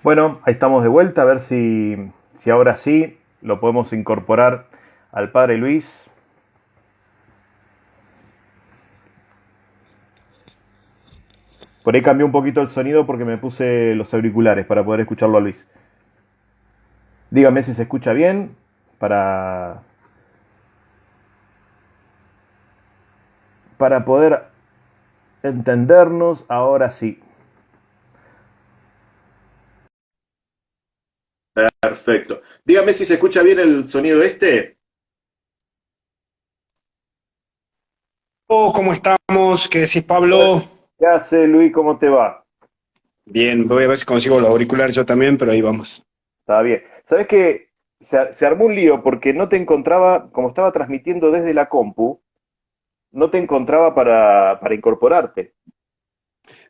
Bueno, ahí estamos de vuelta, a ver si ahora sí lo podemos incorporar al Padre Luis. Por ahí cambió un poquito el sonido porque me puse los auriculares para poder escucharlo a Luis. Dígame si se escucha bien para, para poder entendernos ahora sí. Perfecto. Dígame si se escucha bien el sonido este. Oh, ¿cómo estamos? ¿Qué decís, Pablo? ¿Qué hace Luis? ¿Cómo te va? Bien, voy a ver si consigo los auriculares yo también, pero ahí vamos. Está bien. ¿Sabes qué? Se armó un lío porque no te encontraba, como estaba transmitiendo desde la compu, no te encontraba para incorporarte.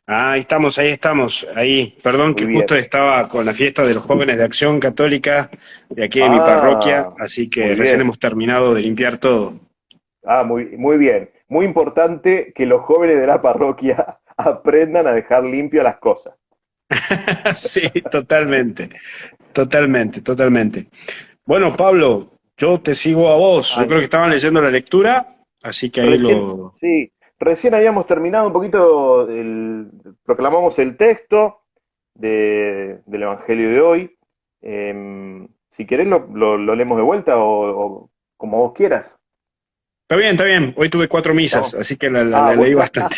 Ahí estamos, ahí estamos, ahí. Perdón Muy que bien. justo estaba con la fiesta de los jóvenes de Acción Católica de aquí de mi parroquia, Ah, así que muy recién bien. hemos terminado de limpiar todo. Muy bien. Muy importante que los jóvenes de la parroquia aprendan a dejar limpias las cosas. Sí, totalmente, totalmente, totalmente. Bueno, Pablo, yo te sigo a vos. Yo Ay, creo que estaban leyendo la lectura, así que ahí recién, lo... sí, recién habíamos terminado un poquito, proclamamos el texto del Evangelio de hoy. Si querés lo leemos de vuelta o como vos quieras. Está bien, está bien. Hoy tuve 4 misas, ¿Estamos? así que la, la Ah, la leí bueno. bastante.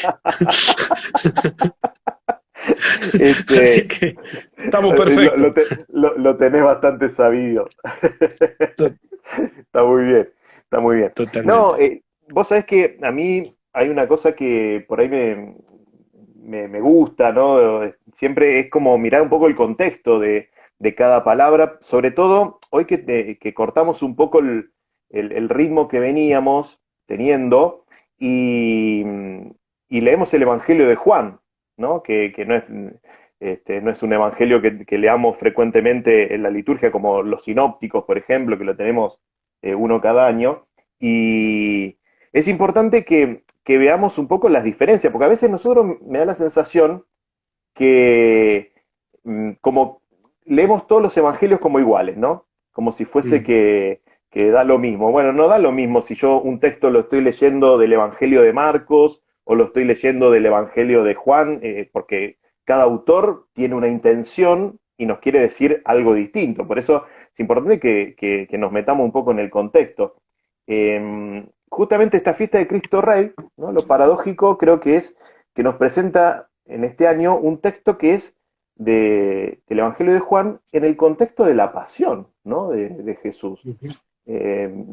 Así Este, que estamos perfectos. lo tenés bastante sabido. Está muy bien, está muy bien. No, Totalmente. vos sabés que a mí hay una cosa que por ahí me gusta, ¿no? Siempre es como mirar un poco el contexto de cada palabra, sobre todo hoy que cortamos un poco el ritmo que veníamos teniendo y, y leemos el Evangelio de Juan, ¿no? Que no es un evangelio que leamos frecuentemente en la liturgia como los sinópticos, por ejemplo, que lo tenemos uno cada año. Y es importante que veamos un poco las diferencias, porque a veces nosotros me da la sensación que como leemos todos los evangelios como iguales, ¿no? Como si fuese Mm. que da lo mismo. Bueno, no da lo mismo si yo un texto lo estoy leyendo del Evangelio de Marcos o lo estoy leyendo del Evangelio de Juan, porque cada autor tiene una intención y nos quiere decir algo distinto. Por eso es importante que nos metamos un poco en el contexto. Justamente esta fiesta de Cristo Rey, ¿no? Lo paradójico creo que es que nos presenta en este año un texto que es del Evangelio de Juan en el contexto de la pasión, ¿no? De Jesús. Ujú.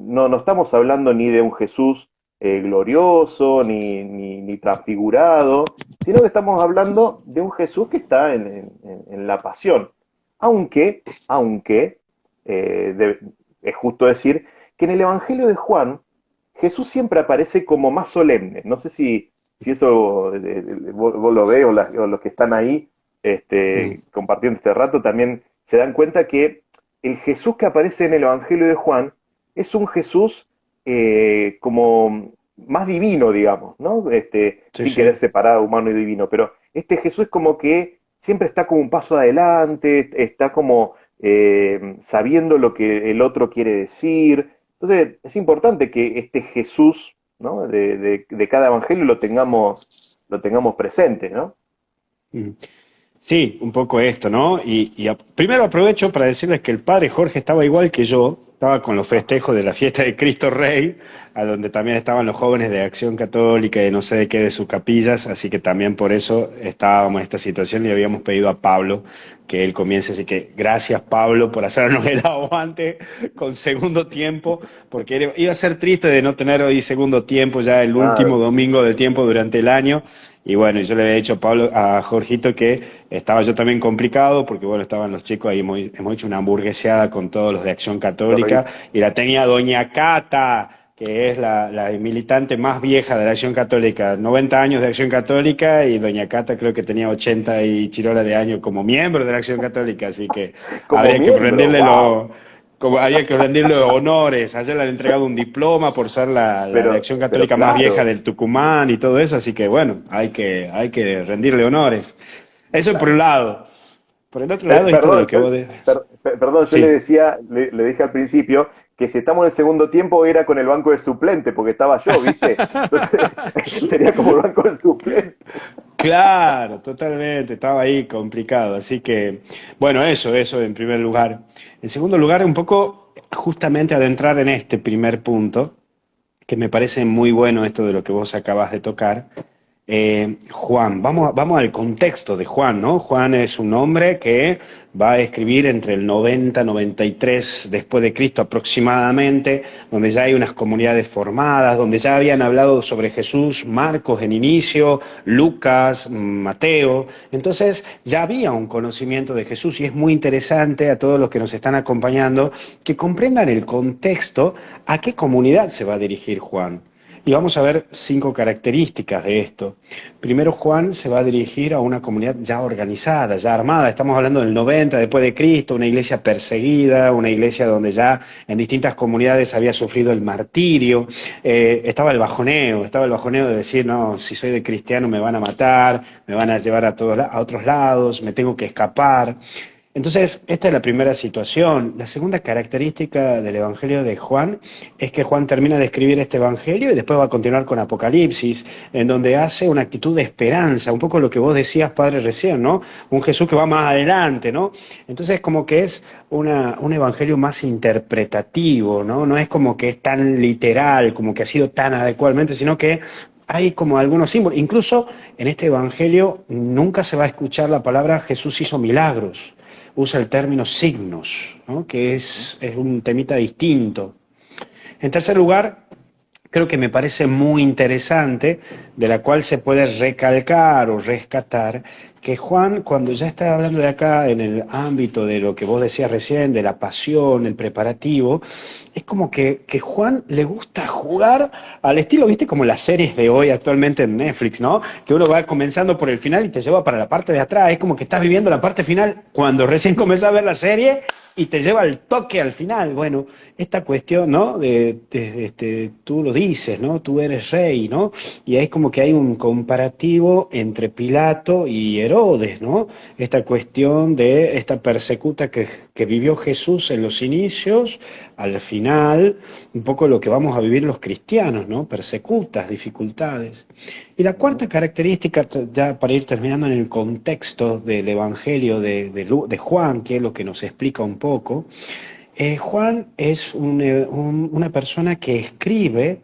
No estamos hablando ni de un Jesús glorioso, ni transfigurado, sino que estamos hablando de un Jesús que está en la pasión. Aunque es justo decir que en el Evangelio de Juan, Jesús siempre aparece como más solemne. No sé si eso vos lo ves o los que están ahí Mm. compartiendo este rato también se dan cuenta que el Jesús que aparece en el Evangelio de Juan es un Jesús como más divino, digamos, ¿no? Sí, Sin querer sí. separar humano y divino, pero este Jesús es como que siempre está como un paso adelante, está como sabiendo lo que el otro quiere decir. Entonces, es importante que este Jesús, ¿no? De cada evangelio lo tengamos presente, ¿no? Mm. Sí, un poco esto, ¿no? Primero aprovecho para decirles que el padre Jorge estaba igual que yo, estaba con los Ajá. festejos de la fiesta de Cristo Rey, a donde también estaban los jóvenes de Acción Católica y no sé de qué de sus capillas, así que también por eso estábamos en esta situación y habíamos pedido a Pablo que él comience, así que gracias Pablo por hacernos el aguante con segundo tiempo, porque iba a ser triste de no tener hoy segundo tiempo, ya el último Claro, domingo de tiempo durante el año. Y bueno, yo le había dicho a Pablo, a Jorgito que estaba yo también complicado, porque bueno, estaban los chicos ahí, hemos hecho una hamburgueseada con todos los de Acción qué Católica, rico. y la tenía Doña Cata, que es la militante más vieja de la Acción Católica, 90 años de Acción Católica, y Doña Cata creo que tenía 80 y chirola de años como miembro de la Acción Católica, así que Como habría que miembro, rendirle wow. como había que rendirle honores. Ayer le han entregado un diploma por ser la de Acción Pero Católica más vieja claro, del Tucumán y todo eso, así que bueno, hay que rendirle honores. Eso por un lado. Por el otro lado, esto de lo Perdón, que vos decís. perdón, yo le Sí. decía, le dije al principio que si estamos en el segundo tiempo era con el banco de suplente, porque estaba yo, ¿viste? Entonces sería como el banco de suplente. Claro, totalmente, estaba ahí complicado. Así que, bueno, eso en primer lugar. En segundo lugar, un poco justamente adentrar en este primer punto, que me parece muy bueno esto de lo que vos acabas de tocar. Juan, vamos al contexto de Juan, ¿no? Juan es un hombre que va a escribir entre el 90 93 después de Cristo aproximadamente, donde ya hay unas comunidades formadas, donde ya habían hablado sobre Jesús Marcos en inicio, Lucas, Mateo. Entonces ya había un conocimiento de Jesús y es muy interesante a todos los que nos están acompañando que comprendan el contexto a qué comunidad se va a dirigir Juan. Y vamos a ver 5 características de esto. Primero, Juan se va a dirigir a una comunidad ya organizada, ya armada. Estamos hablando del 90 después de Cristo, una iglesia perseguida, una iglesia donde ya en distintas comunidades había sufrido el martirio. Estaba el bajoneo de decir, no, si soy de cristiano me van a matar, me van a llevar a otros lados, me tengo que escapar. Entonces, esta es la primera situación. La segunda característica del Evangelio de Juan es que Juan termina de escribir este Evangelio y después va a continuar con Apocalipsis, en donde hace una actitud de esperanza, un poco lo que vos decías, Padre, recién, ¿no? Un Jesús que va más adelante, ¿no? Entonces, como que es un Evangelio más interpretativo, ¿no? No es como que es tan literal, como que ha sido tan adecuadamente, sino que hay como algunos símbolos. Incluso en este Evangelio nunca se va a escuchar la palabra Jesús hizo milagros, usa el término signos, ¿no? Que es un temita distinto. En tercer lugar, creo que me parece muy interesante, de la cual se puede recalcar o rescatar, que Juan, cuando ya está hablando de acá en el ámbito de lo que vos decías recién, de la pasión, el preparativo, es como que Juan le gusta jugar al estilo, viste, como las series de hoy actualmente en Netflix, ¿no? Que uno va comenzando por el final y te lleva para la parte de atrás, es como que estás viviendo la parte final cuando recién comenzás a ver la serie y te lleva el toque al final. Bueno, esta cuestión, ¿no? Tú lo dices, ¿no? Tú eres rey, ¿no? Y ahí es como que hay un comparativo entre Pilato y Herodes, ¿no? Esta cuestión de esta persecuta que vivió Jesús en los inicios, al final, un poco lo que vamos a vivir los cristianos, ¿no? Persecutas, dificultades. Y la cuarta característica, ya para ir terminando en el contexto del Evangelio de Juan, que es lo que nos explica un poco, Juan es una persona que escribe,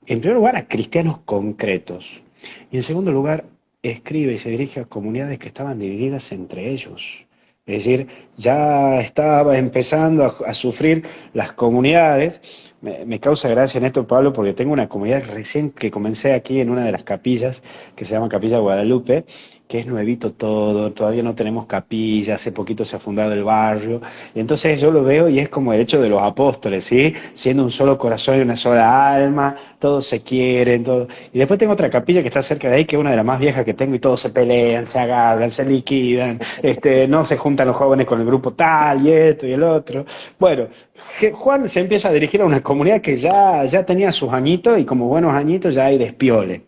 en primer lugar, a cristianos concretos. Y en segundo lugar, escribe y se dirige a comunidades que estaban divididas entre ellos. Es decir, ya estaba empezando a sufrir las comunidades. Me causa gracia en esto, Pablo, porque tengo una comunidad recién que comencé aquí en una de las capillas, que se llama Capilla Guadalupe, que es nuevito todo, todavía no tenemos capilla, hace poquito se ha fundado el barrio, y entonces yo lo veo y es como el hecho de los apóstoles, ¿sí? Siendo un solo corazón y una sola alma, todos se quieren, todo. Y después tengo otra capilla que está cerca de ahí, que es una de las más viejas que tengo, y todos se pelean, se agarran, se liquidan, no se juntan los jóvenes con el grupo tal y esto y el otro. Bueno, Juan se empieza a dirigir a una comunidad que ya tenía sus añitos y como buenos añitos ya hay despiole.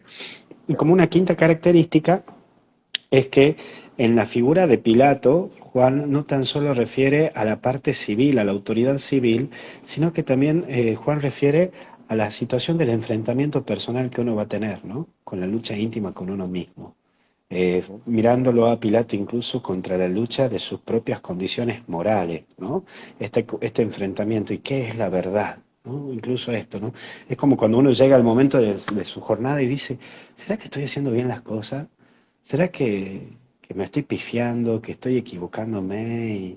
Y como una quinta característica es que en la figura de Pilato, Juan no tan solo refiere a la parte civil, a la autoridad civil, sino que también Juan refiere a la situación del enfrentamiento personal que uno va a tener, ¿no? Con la lucha íntima con uno mismo. Mirándolo a Pilato incluso contra la lucha de sus propias condiciones morales, ¿no? Este enfrentamiento, ¿y qué es la verdad? ¿No? Incluso esto, ¿no? Es como cuando uno llega al momento de su jornada y dice, ¿será que estoy haciendo bien las cosas? ¿Será que me estoy pifiando, que estoy equivocándome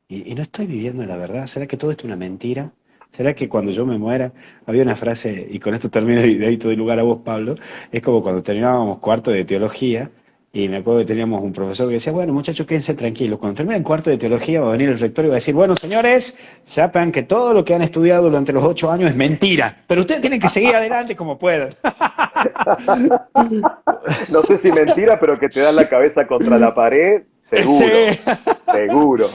y no estoy viviendo la verdad? ¿Será que todo esto es una mentira? ¿Será que cuando yo me muera, había una frase, y con esto termino y de ahí te doy lugar a vos, Pablo, es como cuando terminábamos cuarto de teología, y me acuerdo que teníamos un profesor que decía, bueno, muchachos, quédense tranquilos, cuando terminen cuarto de teología va a venir el rector y va a decir, bueno, señores, sepan que todo lo que han estudiado durante los 8 años es mentira, pero ustedes tienen que seguir adelante como puedan. No sé si mentira, pero que te dan la cabeza contra la pared, seguro, Sí, seguro.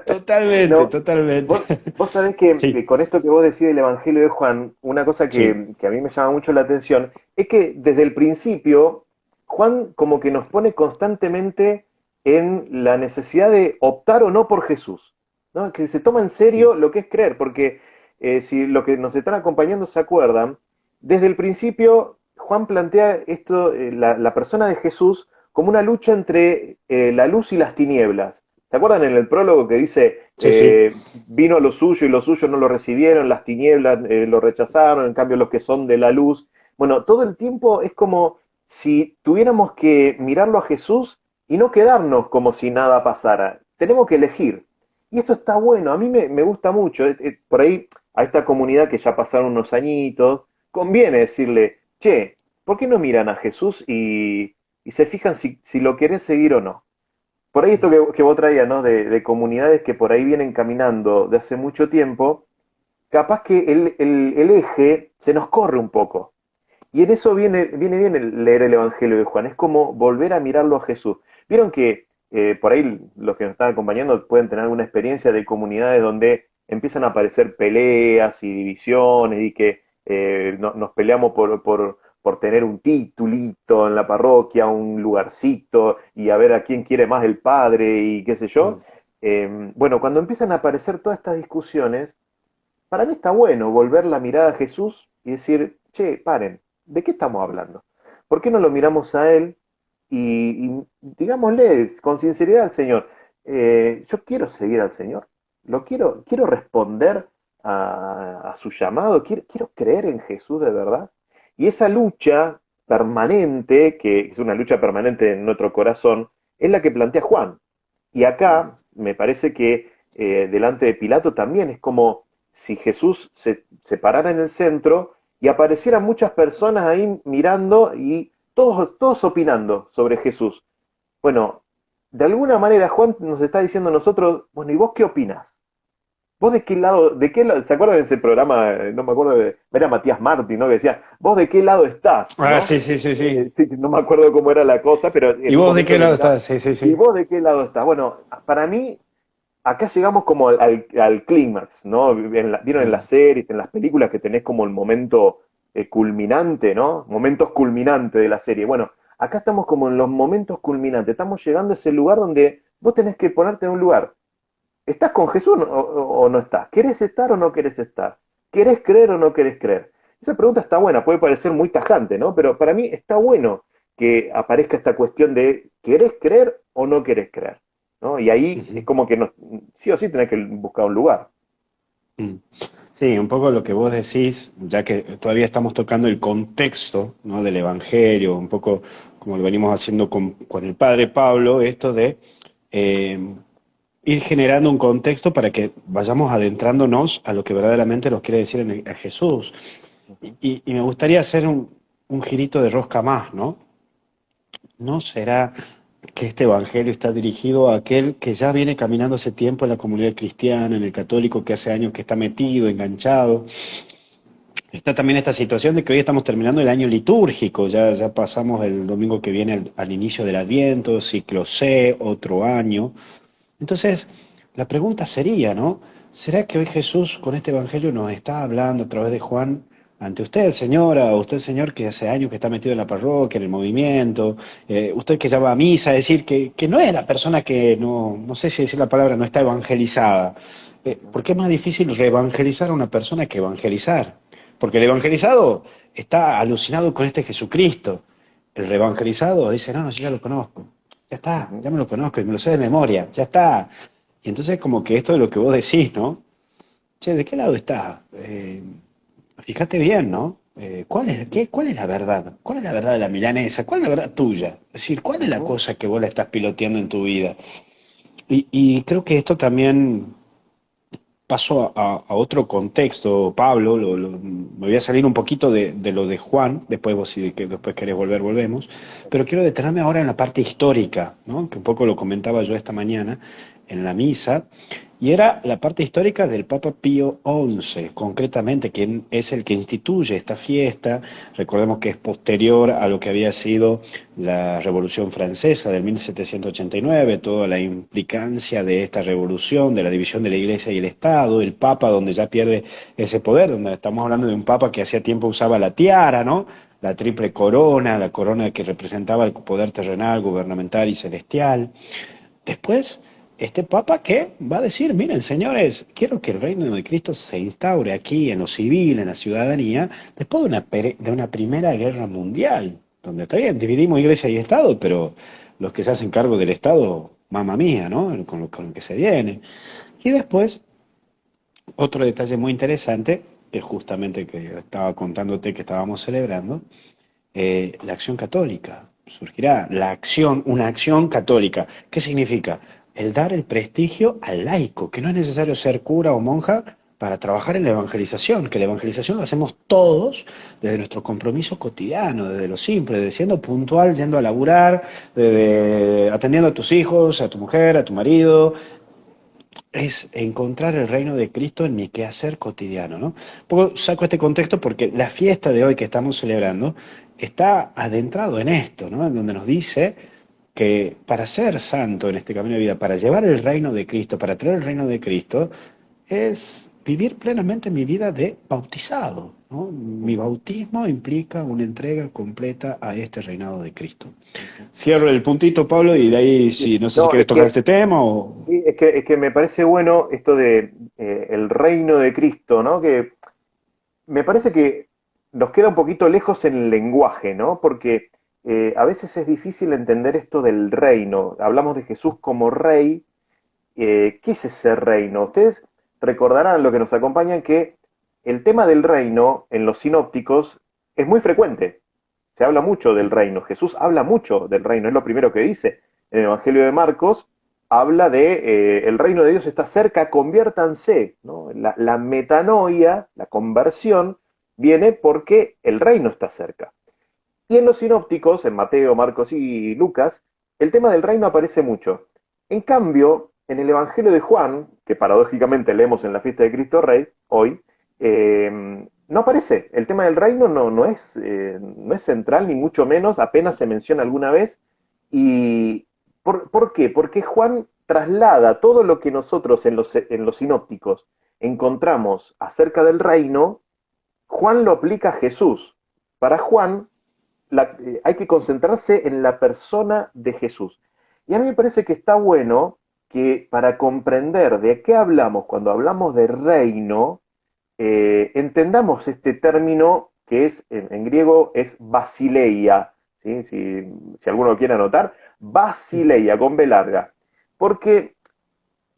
totalmente, No, totalmente. vos sabés que Sí. con esto que vos decís del Evangelio de Juan, una cosa Sí, que a mí me llama mucho la atención es que desde el principio Juan como que nos pone constantemente en la necesidad de optar o no por Jesús, ¿no? Que se toma en serio lo que es creer, porque si lo que nos están acompañando se acuerdan, desde el principio Juan plantea esto, la persona de Jesús, como una lucha entre la luz y las tinieblas. ¿Se acuerdan en el prólogo que dice, Sí, sí. vino lo suyo y los suyos no lo recibieron, las tinieblas lo rechazaron, en cambio los que son de la luz? Bueno, todo el tiempo es como si tuviéramos que mirarlo a Jesús y no quedarnos como si nada pasara. Tenemos que elegir. Y esto está bueno, a mí me gusta mucho. Por ahí, a esta comunidad que ya pasaron unos añitos, conviene decirle, che, ¿por qué no miran a Jesús y se fijan si lo querés seguir o no? Por ahí esto que vos traías, ¿no? De comunidades que por ahí vienen caminando de hace mucho tiempo, capaz que el eje se nos corre un poco. Y en eso viene bien leer el Evangelio de Juan. Es como volver a mirarlo a Jesús. Vieron que por ahí los que nos están acompañando pueden tener alguna experiencia de comunidades donde empiezan a aparecer peleas y divisiones y que nos peleamos por tener un titulito en la parroquia, un lugarcito y a ver a quién quiere más el padre y qué sé yo. Mm. Bueno, cuando empiezan a aparecer todas estas discusiones, para mí está bueno volver la mirada a Jesús y decir, che, paren, ¿de qué estamos hablando? ¿Por qué no lo miramos a Él y digámosle con sinceridad al Señor, yo quiero seguir al Señor, quiero responder a su llamado, quiero creer en Jesús de verdad? Y esa lucha permanente, que es una lucha permanente en nuestro corazón, es la que plantea Juan. Y acá me parece que delante de Pilato también es como si Jesús se parara en el centro y aparecieran muchas personas ahí mirando y todos opinando sobre Jesús. Bueno, de alguna manera Juan nos está diciendo a nosotros, bueno, ¿y vos qué opinás? ¿Vos de qué lado, se acuerdan de ese programa? No me acuerdo era Matías Martín, ¿no? Que decía, ¿vos de qué lado estás? Ah, ¿No? sí, sí, sí, sí. Sí, no me acuerdo cómo era la cosa, pero ¿Y en un vos de momento qué le lado miraba, estás? Sí, sí, ¿y sí. vos de qué lado estás? Bueno, para mí acá llegamos como al clímax, ¿no? Vieron en Mm. las series, en las películas que tenés como el momento culminante, ¿no? Momentos culminantes de la serie. Bueno, acá estamos como en los momentos culminantes, estamos llegando a ese lugar donde vos tenés que ponerte en un lugar. ¿Estás con Jesús o no estás? ¿Querés estar o no querés estar? ¿Querés creer o no querés creer? Esa pregunta está buena, puede parecer muy tajante, ¿no? Pero para mí está bueno que aparezca esta cuestión de ¿querés creer o no querés creer? ¿No? Y ahí es Ujú. como que sí o sí tenés que buscar un lugar. Mm. Sí, un poco lo que vos decís, ya que todavía estamos tocando el contexto, ¿no? Del Evangelio, un poco como lo venimos haciendo con el padre Pablo, esto de eh, ir generando un contexto para que vayamos adentrándonos a lo que verdaderamente nos quiere decir a Jesús. Y me gustaría hacer un girito de rosca más, ¿no? ¿No será que este evangelio está dirigido a aquel que ya viene caminando hace tiempo en la comunidad cristiana, en el católico, que hace años que está metido, enganchado? Está también esta situación de que hoy estamos terminando el año litúrgico, ya pasamos el domingo que viene al inicio del Adviento, ciclo C, otro año. Entonces, la pregunta sería, ¿no? ¿Será que hoy Jesús con este evangelio nos está hablando a través de Juan ante usted, señora, o usted, señor, que hace años que está metido en la parroquia, en el movimiento, usted que ya va a misa, es decir, que no es la persona que, no sé si decir la palabra, no está evangelizada? ¿Por qué es más difícil reevangelizar a una persona que evangelizar? Porque el evangelizado está alucinado con este Jesucristo. El reevangelizado dice, no, yo ya lo conozco. Ya está, Ujú. ya me lo conozco y me lo sé de memoria, ya está. Y entonces como que esto de lo que vos decís, ¿no? Che, ¿de qué lado está? Fíjate bien, ¿no? ¿Cuál es la verdad? ¿Cuál es la verdad de la milanesa? ¿Cuál es la verdad tuya? Es decir, ¿cuál es la Ujú. cosa que vos la estás piloteando en tu vida? Y creo que esto también paso a otro contexto, Pablo, me voy a salir un poquito de lo de Juan, después vos si que después querés volver, volvemos, pero quiero detenerme ahora en la parte histórica, ¿no? Que un poco lo comentaba yo esta mañana en la misa, y era la parte histórica del Papa Pío XI, concretamente, quien es el que instituye esta fiesta. Recordemos que es posterior a lo que había sido la Revolución Francesa del 1789, toda la implicancia de esta revolución, de la división de la Iglesia y el Estado, el Papa donde ya pierde ese poder, donde estamos hablando de un Papa que hacía tiempo usaba la tiara, ¿no? La triple corona, la corona que representaba el poder terrenal, gubernamental y celestial. después, este papa que va a decir, miren señores, quiero que el reino de Cristo se instaure aquí en lo civil, en la ciudadanía, después de una primera guerra mundial, donde está bien, dividimos iglesia y Estado, pero los que se hacen cargo del Estado, mamma mía, ¿no? Con lo que se viene. Y después, otro detalle muy interesante, que justamente que estaba contándote que estábamos celebrando, la acción católica. Surgirá una acción católica. ¿Qué significa? El dar el prestigio al laico, que no es necesario ser cura o monja para trabajar en la evangelización, que la evangelización la hacemos todos desde nuestro compromiso cotidiano, desde lo simple, desde siendo puntual, yendo a laburar, desde atendiendo a tus hijos, a tu mujer, a tu marido, es encontrar el reino de Cristo en mi quehacer cotidiano, ¿no? Saco este contexto porque la fiesta de hoy que estamos celebrando está adentrado en esto, ¿no? En donde nos dice que para ser santo en este camino de vida, para llevar el reino de Cristo, para traer el reino de Cristo, es vivir plenamente mi vida de bautizado, ¿no? Mi bautismo implica una entrega completa a este reinado de Cristo. Cierro el puntito, Pablo, y de ahí, si no sé si No, quieres tocar este tema o... sí, es que me parece bueno esto de el reino de Cristo, ¿no? Que me parece que nos queda un poquito lejos en el lenguaje, ¿no? Porque a veces es difícil entender esto del reino. Hablamos de Jesús como rey. ¿Qué es ese reino? Ustedes recordarán, lo que nos acompañan, que el tema del reino en los sinópticos es muy frecuente. Se habla mucho del reino. Jesús habla mucho del reino, es lo primero que dice. En el Evangelio de Marcos habla de el reino de Dios está cerca, conviértanse, ¿no? La metanoia, la conversión, viene porque el reino está cerca. Y en los sinópticos, en Mateo, Marcos y Lucas, el tema del reino aparece mucho. En cambio, en el Evangelio de Juan, que paradójicamente leemos en la fiesta de Cristo Rey, hoy, no aparece. El tema del reino no es central, ni mucho menos, apenas se menciona alguna vez. ¿Y por qué? Porque Juan traslada todo lo que nosotros en los sinópticos encontramos acerca del reino, Juan lo aplica a Jesús. Para Juan, hay que concentrarse en la persona de Jesús. Y a mí me parece que está bueno que para comprender de qué hablamos cuando hablamos de reino, entendamos este término que es, en griego, es basileia. ¿Sí? Si alguno lo quiere anotar, basileia, con B larga. Porque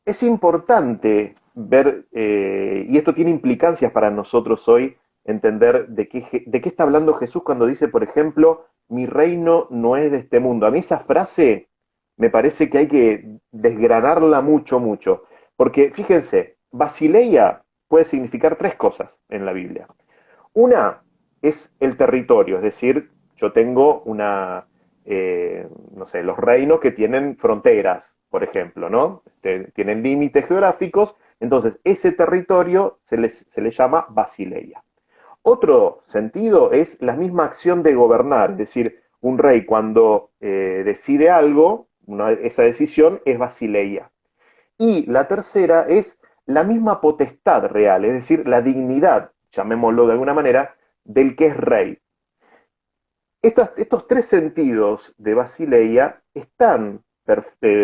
es importante ver, y esto tiene implicancias para nosotros hoy, entender de qué está hablando Jesús cuando dice, por ejemplo, mi reino no es de este mundo. A mí esa frase me parece que hay que desgranarla mucho, mucho. Porque fíjense, Basileia puede significar tres cosas en la Biblia. Una es el territorio, es decir, yo tengo no sé, los reinos que tienen fronteras, por ejemplo, ¿no? Tienen límites geográficos, entonces ese territorio se le llama basileia. Otro sentido es la misma acción de gobernar, es decir, un rey cuando decide algo, esa decisión es basileia. Y la tercera es la misma potestad real, es decir, la dignidad, llamémoslo de alguna manera, del que es rey. Estos tres sentidos de Basileia están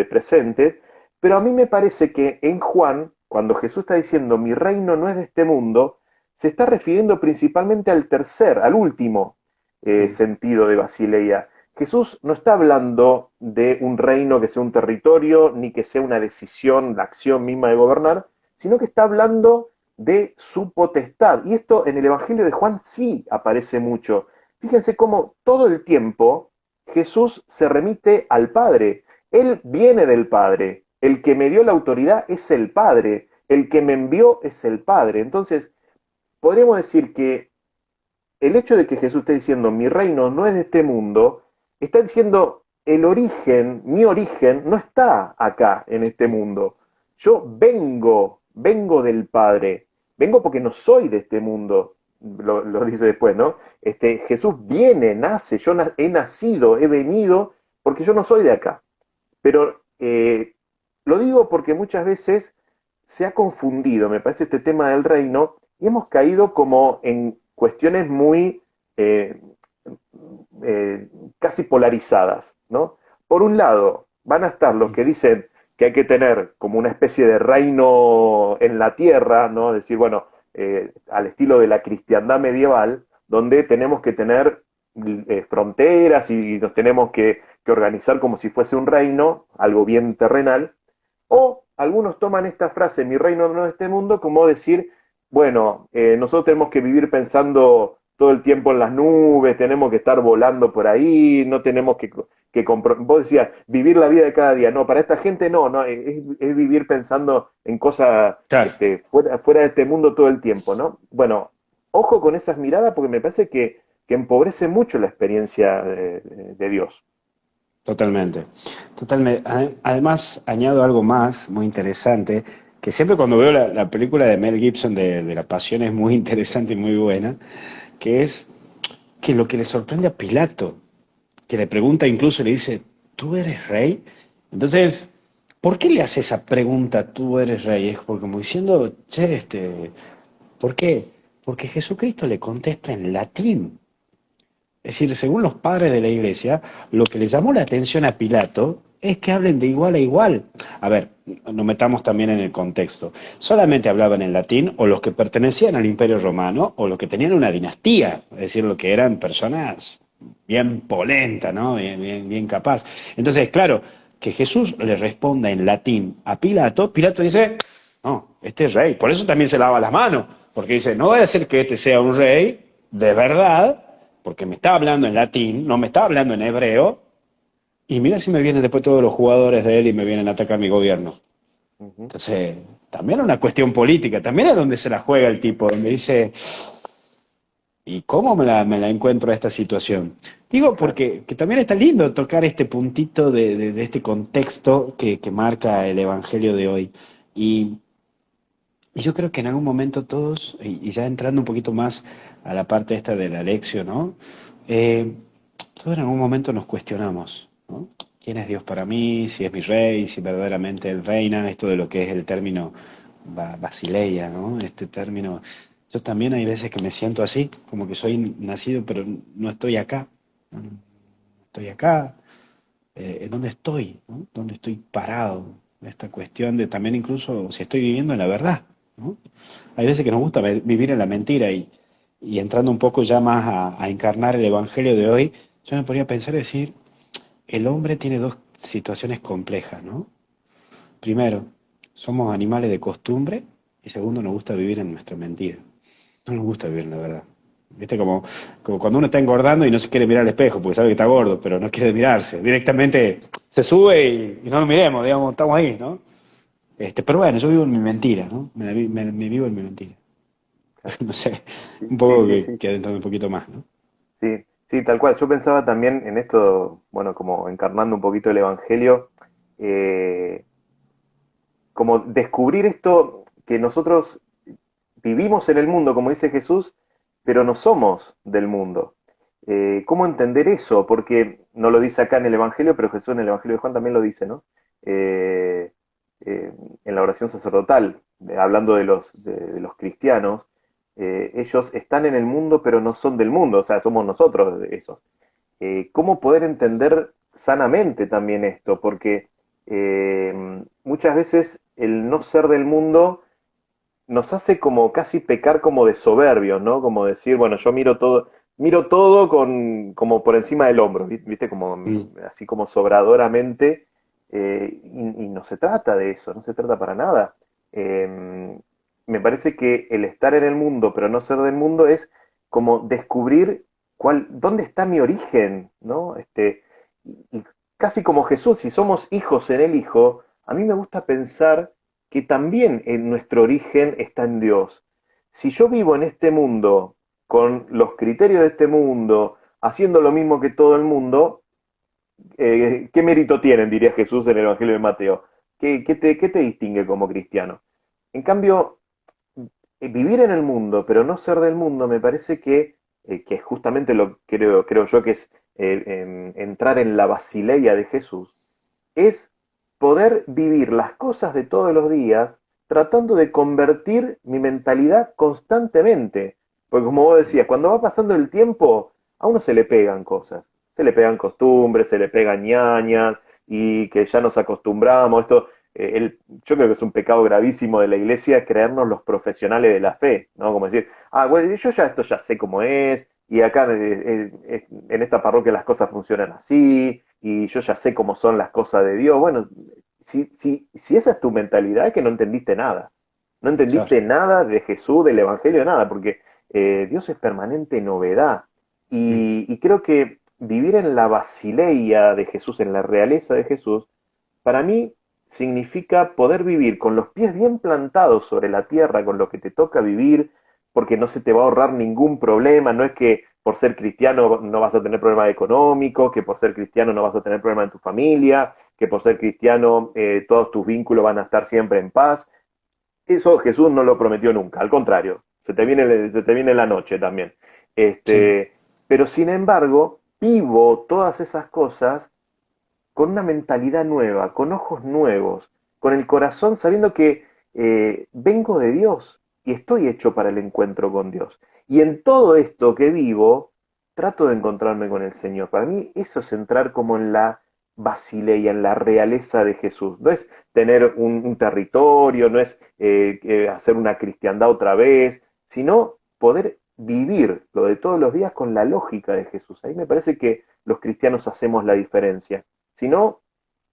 presentes, pero a mí me parece que en Juan, cuando Jesús está diciendo mi reino no es de este mundo, se está refiriendo principalmente al último sentido de Basileia. Jesús no está hablando de un reino que sea un territorio, ni que sea una decisión, la acción misma de gobernar, sino que está hablando de su potestad. Y esto en el Evangelio de Juan sí aparece mucho. Fíjense cómo todo el tiempo Jesús se remite al Padre. Él viene del Padre. El que me dio la autoridad es el Padre. El que me envió es el Padre. Entonces, podríamos decir que el hecho de que Jesús esté diciendo mi reino no es de este mundo, está diciendo el origen, mi origen no está acá en este mundo. Yo vengo del Padre. Vengo porque no soy de este mundo, lo dice después, ¿no? Jesús viene, nace, he nacido, he venido, porque yo no soy de acá. Pero lo digo porque muchas veces se ha confundido, me parece, este tema del reino, y hemos caído como en cuestiones muy eh, casi polarizadas, ¿no? Por un lado, van a estar los que dicen, que hay que tener como una especie de reino en la tierra, ¿no? Es decir, bueno, al estilo de la cristiandad medieval, donde tenemos que tener fronteras y nos tenemos que organizar como si fuese un reino, algo bien terrenal, o algunos toman esta frase, mi reino no es este mundo, como decir, bueno, nosotros tenemos que vivir pensando todo el tiempo en las nubes, tenemos que estar volando por ahí, no tenemos vos decías, vivir la vida de cada día. No, para esta gente no, no, es vivir pensando en cosas Claro. fuera de este mundo todo el tiempo, ¿no? Bueno, ojo con esas miradas porque me parece que empobrece mucho la experiencia de Dios. Totalmente, totalmente. Además, añado algo más muy interesante, que siempre cuando veo la película de Mel Gibson de La Pasión es muy interesante y muy buena, que es que lo que le sorprende a Pilato, que le pregunta incluso, le dice, ¿tú eres rey? Entonces, ¿por qué le hace esa pregunta, ¿tú eres rey? Es porque como diciendo, che, ¿por qué? Porque Jesucristo le contesta en latín. Es decir, según los padres de la iglesia, lo que le llamó la atención a Pilato es que hablen de igual a igual. A ver, nos metamos también en el contexto. Solamente hablaban en latín o los que pertenecían al Imperio Romano o los que tenían una dinastía, es decir, lo que eran personas bien polentas, ¿no? Bien capaz. Entonces, claro, que Jesús le responda en latín a Pilato, Pilato dice, no, este es rey. Por eso también se lava las manos, porque dice, no vaya a ser que este sea un rey de verdad porque me está hablando en latín, no me está hablando en hebreo, y mira si me vienen después todos los jugadores de él y me vienen a atacar mi gobierno. Ujú. Entonces, también es una cuestión política, también es donde se la juega el tipo, donde dice, ¿y cómo me la encuentro a esta situación? Digo, Claro. porque que también está lindo tocar este puntito de este contexto que marca el Evangelio de hoy. Y, y yo creo que en algún momento todos, y ya entrando un poquito más a la parte esta de la lección, ¿no? Eh, todos en algún momento nos cuestionamos, ¿no? ¿Quién es Dios para mí? Si es mi rey, si verdaderamente Él reina, esto de lo que es el término basileia, ¿no? Este término. Yo también hay veces que me siento así, como que soy nacido, pero no estoy acá, ¿no? No estoy acá. ¿En dónde estoy? ¿No? ¿Dónde estoy parado? Esta cuestión de también incluso si estoy viviendo en la verdad, ¿no? Hay veces que nos gusta vivir en la mentira y entrando un poco ya más a encarnar el Evangelio de hoy, yo me ponía a pensar y decir, el hombre tiene dos situaciones complejas, ¿no? Primero, somos animales de costumbre y segundo, nos gusta vivir en nuestra mentira. No nos gusta vivir en la verdad. ¿Viste? Como cuando uno está engordando y no se quiere mirar al espejo porque sabe que está gordo, pero no quiere mirarse. Directamente se sube y no nos miremos, digamos, estamos ahí, ¿no? Pero bueno, yo vivo en mi mentira, ¿no? Me vivo en mi mentira. Claro. No sé, Sí, un sí, poco sí, que, sí, que adentrarme un poquito más, ¿no? sí, sí, tal cual. Yo pensaba también en esto, bueno, como encarnando un poquito el Evangelio, eh, como descubrir esto que nosotros vivimos en el mundo, como dice Jesús, pero no somos del mundo. ¿Cómo entender eso? Porque no lo dice acá en el Evangelio, pero Jesús en el Evangelio de Juan también lo dice, ¿no? Eh, en la oración sacerdotal, hablando de los cristianos, ellos están en el mundo, pero no son del mundo, o sea, somos nosotros esos. ¿Cómo poder entender sanamente también esto? Porque muchas veces el no ser del mundo nos hace como casi pecar como de soberbios, ¿no? Como decir, bueno, yo miro todo como por encima del hombro, ¿viste? Como Mm. así como sobradoramente, y no se trata de eso, no se trata para nada. Me parece que el estar en el mundo, pero no ser del mundo, es como descubrir dónde está mi origen, ¿no? Y casi como Jesús, si somos hijos en el Hijo, a mí me gusta pensar que también en nuestro origen está en Dios. Si yo vivo en este mundo con los criterios de este mundo, haciendo lo mismo que todo el mundo, ¿qué mérito tienen, diría Jesús en el Evangelio de Mateo? ¿Qué te distingue como cristiano? En cambio, vivir en el mundo, pero no ser del mundo, me parece que justamente lo creo yo que es entrar en la basileia de Jesús, es poder vivir las cosas de todos los días tratando de convertir mi mentalidad constantemente. Porque como vos decías, cuando va pasando el tiempo, a uno se le pegan cosas. Se le pegan costumbres, se le pegan ñañas, y que ya nos acostumbramos. Esto, yo creo que es un pecado gravísimo de la iglesia creernos los profesionales de la fe, ¿no? Como decir, ah, bueno, yo ya esto ya sé cómo es, y acá en esta parroquia las cosas funcionan así, y yo ya sé cómo son las cosas de Dios. Bueno, si esa es tu mentalidad, es que no entendiste nada. No Claro. entendiste nada de Jesús, del Evangelio, nada, porque Dios es permanente novedad. Mm. Y creo que vivir en la basileia de Jesús, en la realeza de Jesús, para mí significa poder vivir con los pies bien plantados sobre la tierra, con lo que te toca vivir, porque no se te va a ahorrar ningún problema. No es que por ser cristiano no vas a tener problemas económicos, que por ser cristiano no vas a tener problemas en tu familia, que por ser cristiano todos tus vínculos van a estar siempre en paz. Eso Jesús no lo prometió nunca, al contrario, se te viene la noche también. Sí. Pero sin embargo, vivo todas esas cosas con una mentalidad nueva, con ojos nuevos, con el corazón sabiendo que vengo de Dios y estoy hecho para el encuentro con Dios. Y en todo esto que vivo, trato de encontrarme con el Señor. Para mí eso es entrar como en la Basileia, en la realeza de Jesús. No es tener un territorio, no es hacer una cristiandad otra vez, sino poder vivir lo de todos los días con la lógica de Jesús. Ahí me parece que los cristianos hacemos la diferencia. Si no,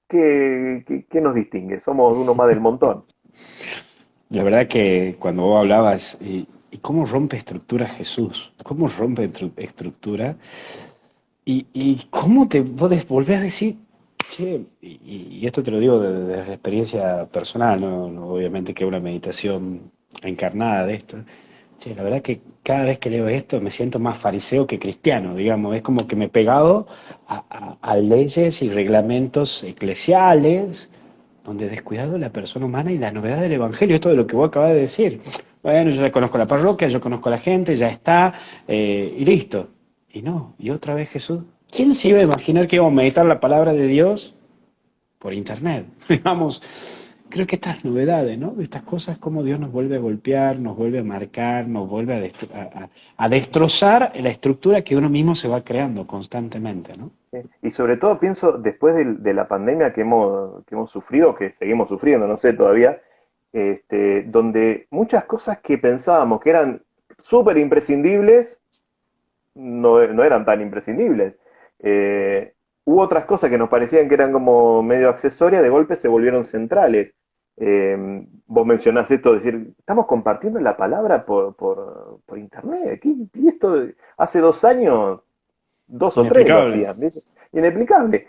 ¿qué nos distingue? Somos uno más del montón. La verdad que cuando vos hablabas, y cómo rompe estructura Jesús, cómo rompe estructura, y cómo te podés volver a decir, che, y esto te lo digo desde experiencia personal, obviamente que es una meditación encarnada de esto. Che, la verdad que cada vez que leo esto me siento más fariseo que cristiano, digamos, es como que me he pegado a leyes y reglamentos eclesiales donde he descuidado la persona humana y la novedad del Evangelio, esto de lo que vos acabas de decir. Bueno, yo ya conozco la parroquia, yo conozco a la gente, ya está, y listo. Y no, y otra vez Jesús. ¿Quién se iba a imaginar que íbamos a meditar la palabra de Dios por internet? Digamos, creo que estas novedades, ¿no? Estas cosas, como Dios nos vuelve a golpear, nos vuelve a marcar, nos vuelve a destrozar la estructura que uno mismo se va creando constantemente, ¿no? Y sobre todo pienso, después de la pandemia que hemos sufrido, que seguimos sufriendo, no sé todavía, donde muchas cosas que pensábamos que eran súper imprescindibles, no eran tan imprescindibles. Hubo otras cosas que nos parecían que eran como medio accesorias, de golpe se volvieron centrales. Vos mencionás esto, decir, estamos compartiendo la palabra por internet. ¿Y esto hace 2 años? Dos o tres lo Inexplicable. hacían, ¿viste? Inexplicable.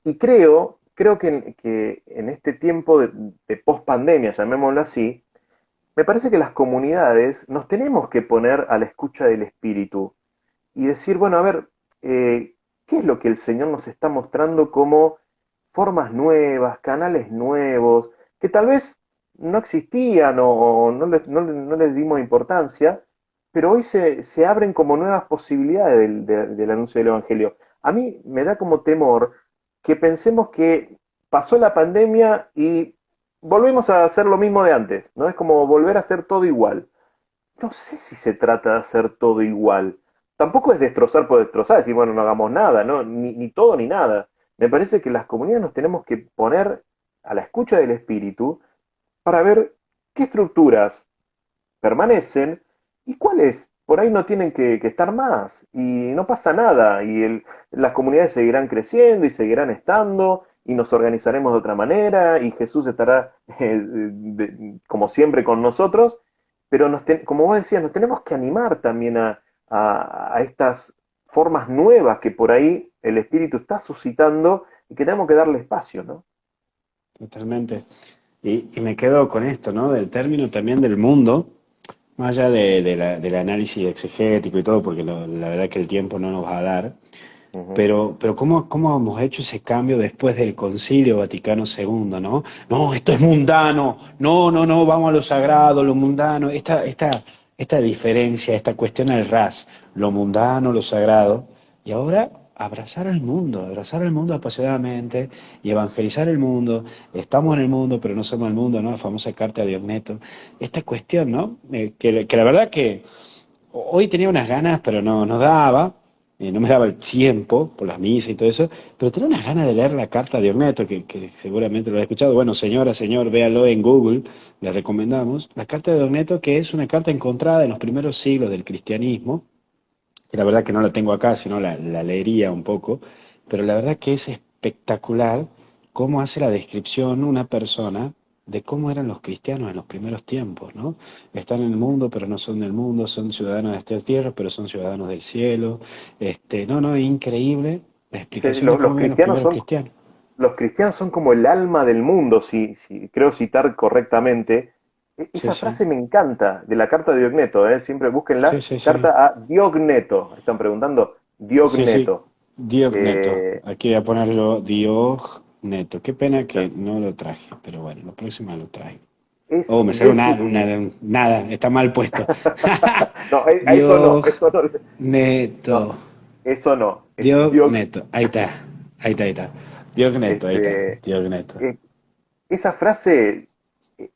Y creo que en este tiempo de post-pandemia, llamémoslo así, me parece que las comunidades nos tenemos que poner a la escucha del espíritu y decir, bueno, a ver, ¿qué es lo que el Señor nos está mostrando como formas nuevas, canales nuevos, que tal vez no existían o no les dimos importancia, pero hoy se abren como nuevas posibilidades del anuncio del Evangelio? A mí me da como temor que pensemos que pasó la pandemia y volvemos a hacer lo mismo de antes, ¿no? Es como volver a hacer todo igual. No sé si se trata de hacer todo igual. Tampoco es destrozar por destrozar, decir, bueno, no hagamos nada, ¿no? Ni todo ni nada. Me parece que las comunidades nos tenemos que poner a la escucha del espíritu para ver qué estructuras permanecen y cuáles por ahí no tienen que estar más. Y no pasa nada. Y las comunidades seguirán creciendo y seguirán estando y nos organizaremos de otra manera y Jesús estará como siempre con nosotros. Pero como vos decías, nos tenemos que animar también a estas formas nuevas que por ahí el Espíritu está suscitando y que tenemos que darle espacio, ¿no? Totalmente. Y me quedo con esto, ¿no? Del término también del mundo, más allá del análisis exegético y todo, porque la verdad que el tiempo no nos va a dar, Ujú. pero ¿cómo hemos hecho ese cambio después del Concilio Vaticano II, ¿no? No, esto es mundano, no, no, no, vamos a lo sagrado, lo mundano, esta diferencia, esta cuestión al ras, lo mundano, lo sagrado, y ahora abrazar al mundo apasionadamente y evangelizar el mundo. Estamos en el mundo, pero no somos el mundo, ¿no? La famosa carta de Diogneto. Esta cuestión, ¿no? Que la verdad que hoy tenía unas ganas, pero no nos daba. no me daba el tiempo por las misas y todo eso, pero tenía unas ganas de leer la carta de Orneto, que seguramente lo he escuchado. Bueno, señora, señor, véalo en Google, le recomendamos. La carta de Orneto, que es una carta encontrada en los primeros siglos del cristianismo, que la verdad que no la tengo acá, sino la leería un poco, pero la verdad que es espectacular cómo hace la descripción una persona de cómo eran los cristianos en los primeros tiempos, ¿no? Están en el mundo, pero no son del mundo, son ciudadanos de esta tierra, pero son ciudadanos del cielo. No, no, increíble la Dice, explicación de cómo vivían los cristianos. los cristianos son como el alma del mundo, si creo citar correctamente. Sí, Esa sí, frase me encanta, de la carta de Diogneto, ¿eh? Siempre sí, búsquenla, sí, sí. carta a Diogneto, están preguntando, Sí, sí, Diogneto. Diogneto. Eh, Aquí voy a ponerlo Diogneto. Qué pena que claro, no lo traje, pero bueno, la próxima lo traigo. es, Oh, me sale es un... nada, está mal puesto. No, a Diogneto. no, eso no, es Diogneto. Ahí está, ahí está, ahí está. Diogneto, ahí está. este, Diogneto. eh, esa frase,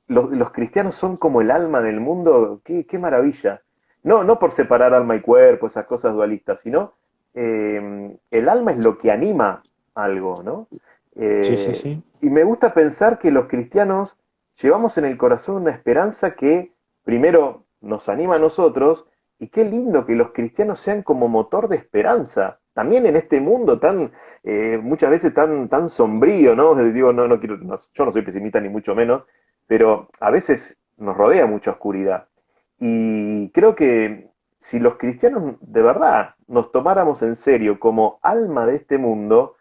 los cristianos son como el alma del mundo, qué maravilla. No, no por separar alma y cuerpo, esas cosas dualistas, sino el alma es lo que anima algo, ¿no? Sí, sí, Eh, sí. y me gusta pensar que los cristianos llevamos en el corazón una esperanza que primero nos anima a nosotros, y qué lindo que los cristianos sean como motor de esperanza, también en este mundo tan muchas veces tan sombrío, ¿no? Digo, no quiero, yo no soy pesimista ni mucho menos, pero a veces nos rodea mucha oscuridad. Y creo que si los cristianos de verdad nos tomáramos en serio como alma de este mundo,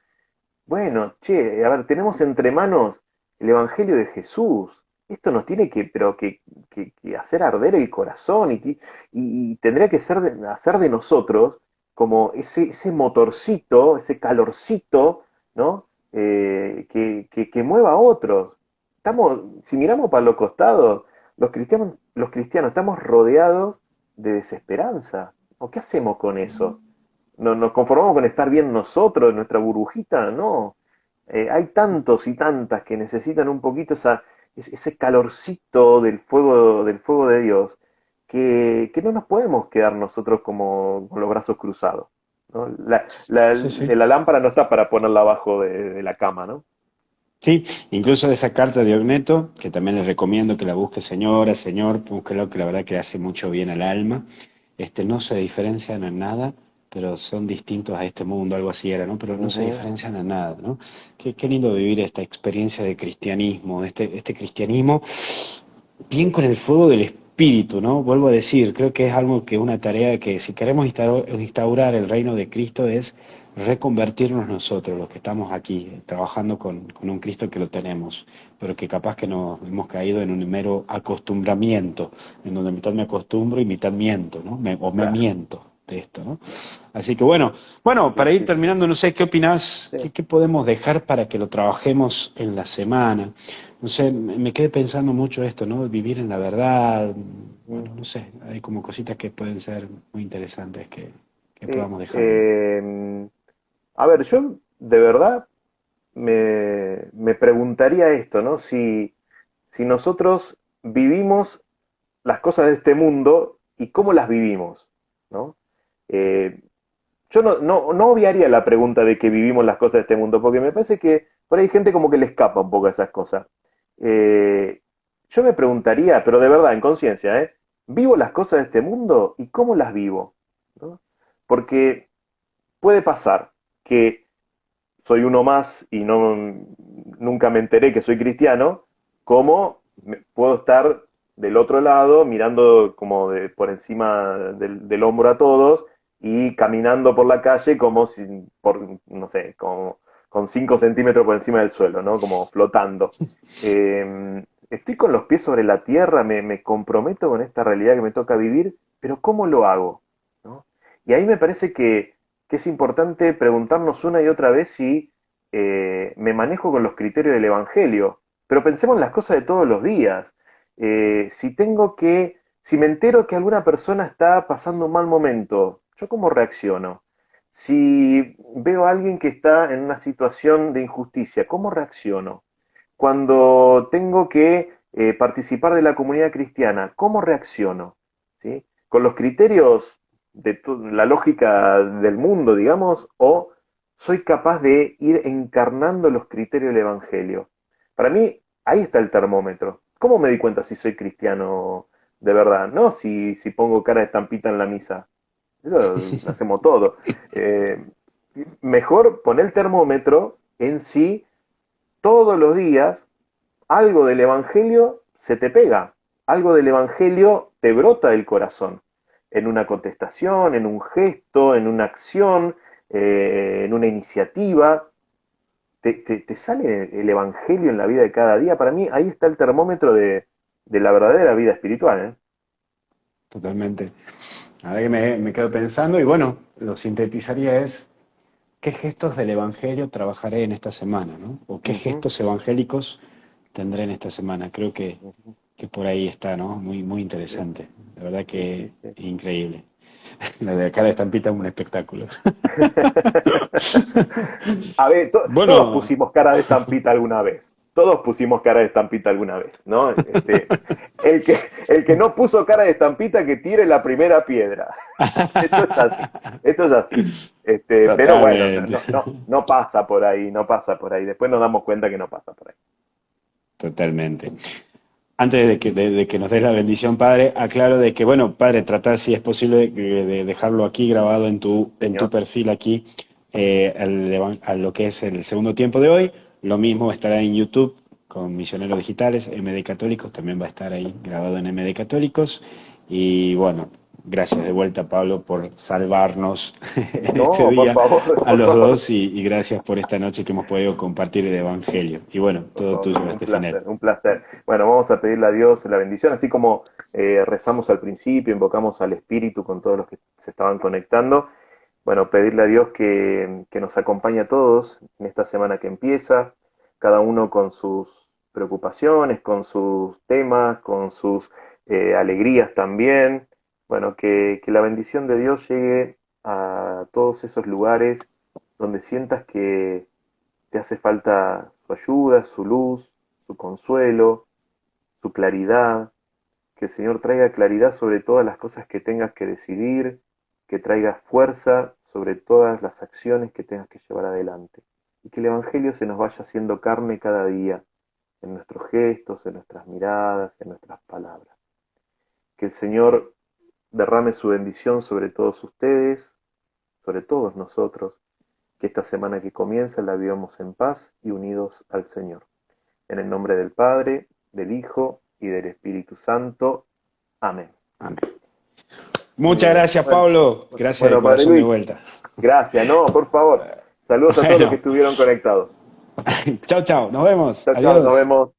bueno, che, a ver, tenemos entre manos el Evangelio de Jesús. Esto nos tiene que hacer arder el corazón y tendría que hacer de nosotros como ese motorcito, ese calorcito, ¿no? Que mueva a otros. Si miramos para los costados, los cristianos estamos rodeados de desesperanza. ¿O qué hacemos con eso? ¿Nos conformamos con estar bien nosotros, en nuestra burbujita? No. Hay tantos y tantas que necesitan un poquito ese calorcito del fuego de Dios, que no nos podemos quedar nosotros como con los brazos cruzados, ¿no? Sí, sí. La lámpara no está para ponerla abajo de la cama, ¿no? Sí, incluso de esa carta de Ogneto, que también les recomiendo que la busque señora, señor, búsquelo, que la verdad que hace mucho bien al alma. No se diferencian en nada, pero son distintos a este mundo, algo así era, ¿no? Pero no se Ujú. diferencian en nada, ¿no? Qué lindo vivir esta experiencia de cristianismo, este cristianismo bien con el fuego del espíritu, ¿no? Vuelvo a decir, creo que es algo que una tarea que si queremos instaurar el reino de Cristo es reconvertirnos nosotros, los que estamos aquí, trabajando con un Cristo que lo tenemos, pero que capaz que nos hemos caído en un mero acostumbramiento, en donde mitad me acostumbro y mitad miento, ¿no? Me Claro. miento de esto, ¿no? Así que bueno, Sí, para ir sí, sí. terminando, no sé qué opinás, Sí. qué podemos dejar para que lo trabajemos en la semana. No sé, me quedé pensando mucho esto, ¿no? Vivir en la verdad. Mm. Bueno, no sé, hay como cositas que pueden ser muy interesantes que Eh, podamos dejar ahí. eh, a ver, yo de verdad me preguntaría esto, ¿no? Si nosotros vivimos las cosas de este mundo y cómo las vivimos, ¿no? Eh, yo no obviaría la pregunta de que vivimos las cosas de este mundo, porque me parece que por ahí hay gente como que le escapa un poco a esas cosas. Eh, yo me preguntaría, pero de verdad, en conciencia, ¿eh? ¿Vivo las cosas de este mundo y cómo las vivo? ¿No? Porque puede pasar que soy uno más y nunca me enteré que soy cristiano, como puedo estar del otro lado mirando como por encima del hombro a todos y caminando por la calle como si, no sé, como con 5 centímetros por encima del suelo, ¿no? Como flotando. Estoy con los pies sobre la tierra, me comprometo con esta realidad que me toca vivir, pero ¿cómo lo hago? ¿No? Y ahí me parece que es importante preguntarnos una y otra vez si me manejo con los criterios del Evangelio. Pero pensemos en las cosas de todos los días. Si me entero que alguna persona está pasando un mal momento, ¿yo cómo reacciono? Si veo a alguien que está en una situación de injusticia, ¿cómo reacciono? Cuando tengo que participar de la comunidad cristiana, ¿cómo reacciono? ¿Sí? Con los criterios la lógica del mundo, digamos, o soy capaz de ir encarnando los criterios del Evangelio? Para mí, ahí está el termómetro. ¿Cómo me di cuenta si soy cristiano de verdad? No si pongo cara de estampita en la misa. Eso lo hacemos todo. Eh, Mejor poner el termómetro en sí todos los días, algo del Evangelio se te pega, algo del Evangelio te brota del corazón, en una contestación, en un gesto, en una acción, en una iniciativa. Te sale el Evangelio en la vida de cada día. Para mí ahí está el termómetro de la verdadera vida espiritual, ¿eh? Totalmente. La verdad que me quedo pensando y bueno, lo sintetizaría es, ¿qué gestos del Evangelio trabajaré en esta semana, ¿no? O qué Ujú, gestos evangélicos tendré en esta semana. Creo ujú. que por ahí está, ¿no? Muy, muy Sí, interesante. La verdad sí, sí, que sí. increíble. La de acá de estampita es un espectáculo. A ver, todos Bueno, pusimos cara de estampita alguna vez. Todos pusimos cara de estampita alguna vez, ¿no? El que no puso cara de estampita que tire la primera piedra. Esto es así, esto es así. Pero bueno, totalmente. no pasa por ahí, no pasa por ahí. Después nos damos cuenta que no pasa por ahí. Totalmente. Antes de que nos des la bendición, Padre, aclaro de que, bueno, Padre, tratar si es posible de dejarlo aquí grabado en tu Señor. perfil aquí, a lo que es el segundo tiempo de hoy. Lo mismo estará en YouTube con Misioneros Digitales, MD Católicos, también va a estar ahí grabado en MD Católicos. Y bueno, gracias de vuelta, Pablo, por salvarnos en este No, por día favor, a por los favor. dos y gracias por esta noche que hemos podido compartir el Evangelio. Y bueno, Por todo favor, tuyo, un Estefanel. placer, un placer. Bueno, vamos a pedirle a Dios la bendición, así como rezamos al principio, invocamos al Espíritu con todos los que se estaban conectando. Bueno, pedirle a Dios que nos acompañe a todos en esta semana que empieza, cada uno con sus preocupaciones, con sus temas, con sus alegrías también. Bueno, que la bendición de Dios llegue a todos esos lugares donde sientas que te hace falta su ayuda, su luz, su consuelo, su claridad. Que el Señor traiga claridad sobre todas las cosas que tengas que decidir, que traiga fuerza sobre todas las acciones que tengas que llevar adelante. Y que el Evangelio se nos vaya haciendo carne cada día, en nuestros gestos, en nuestras miradas, en nuestras palabras. Que el Señor derrame su bendición sobre todos ustedes, sobre todos nosotros, que esta semana que comienza la vivamos en paz y unidos al Señor. En el nombre del Padre, del Hijo y del Espíritu Santo. Amén. Amén. Muy Muchas bien. gracias, Bueno, Pablo. Gracias de bueno, Padre corazón de Luis, vuelta. gracias. No, por favor. Saludos a todos los que Bueno, estuvieron conectados. chao, chao. Nos vemos. Chao, chao, nos Adiós. vemos.